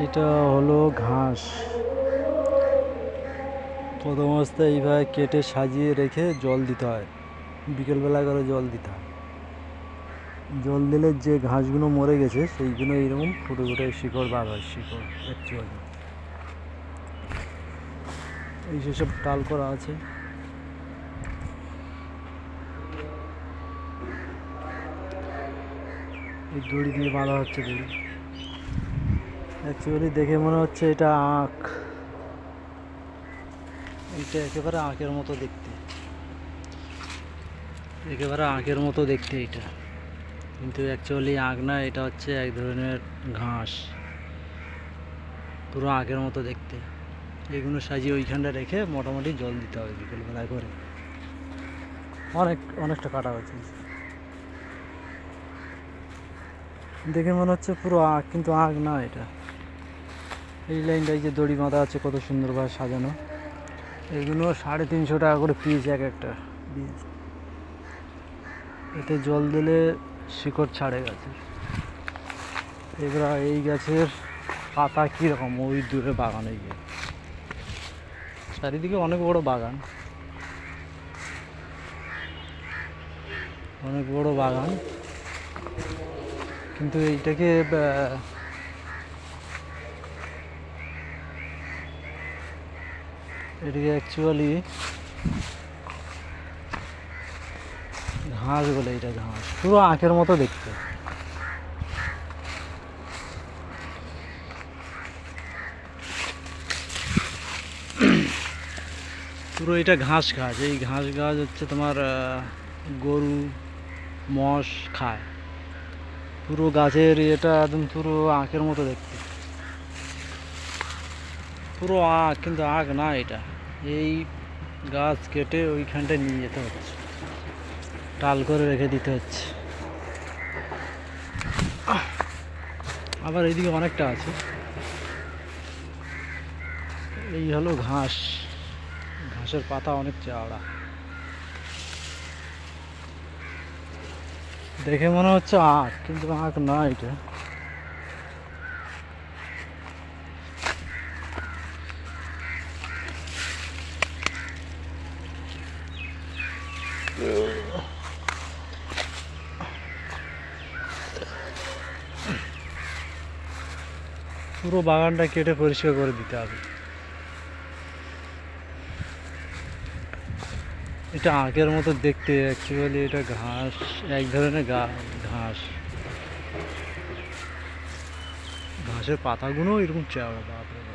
এটা হলো ঘাস। প্রথম অবস্থায় এইভাবে কেটে সাজিয়ে রেখে জল দিতে হয়, বিকেলবেলা করে জল দিতে হয়। জল দিলে যে ঘাসগুলো মরে গেছে সেইগুলো এইরকম ফুটে ফুটে শিকড় বার হয়। শিকড় অ্যাকচুয়ালি এই সেসব টাল করা আছে। এই দড়ি দিয়ে বাঁধা হচ্ছে। দড়ি অ্যাকচুয়ালি দেখে মনে হচ্ছে এটা আখ। এটা একেবারে আখের মতো দেখতে, একেবারে আখের মতো দেখতে এটা, কিন্তু অ্যাকচুয়ালি আখ না, এটা হচ্ছে এক ধরনের ঘাস, পুরো আখের মতো দেখতে। এগুলো সাজিয়ে ওইখানটা রেখে মোটামুটি জল দিতে হবে বিকেলবেলায় করে। অনেকটা কাটা হয়েছে, দেখে মনে হচ্ছে পুরো আখ, কিন্তু আখ না এটা। এই লাইনটায় যে দড়ি বাঁধা আছে কত সুন্দরভাবে সাজানো। এগুলো 350 টাকা করে পিস, এক একটা পিস। এতে জল দিলে শিকড় ছাড়ে গাছের। এবার এই গাছের পাতা কীরকম, ওই দূরে বাগানে গিয়ে চারিদিকে অনেক বড় বাগান, অনেক বড় বাগান, কিন্তু এইটাকে এটাকে অ্যাকচুয়ালি ঘাস বলে। এটা ঘাস, পুরো আখের মতো দেখতে। পুরো এটা ঘাস গাছ। এই ঘাস গাছ হচ্ছে তোমার গরু মোষ খায়। পুরো গাছের এটা একদম পুরো আখের মতো দেখতে, পুরো আখ, কিন্তু আখ না এটা। এই গাছ কেটে ওইখানটায় নিয়ে যেতে হচ্ছে, টাল করে রেখে দিতে হচ্ছে। আবার এইদিকে অনেকটা আছে। এই হলো ঘাস, ঘাসের পাতা অনেক চওড়া, দেখে মনে হচ্ছে আখ, কিন্তু আখ না এটা। পুরো বাগানটা কেটে পরিষ্কার করে দিতে হবে। এটা আখের মতো দেখতে, অ্যাকচুয়ালি এটা ঘাস, এক ধরনের ঘাস। ঘাসের পাতাগুলো এরকম চওড়া, বাপরে।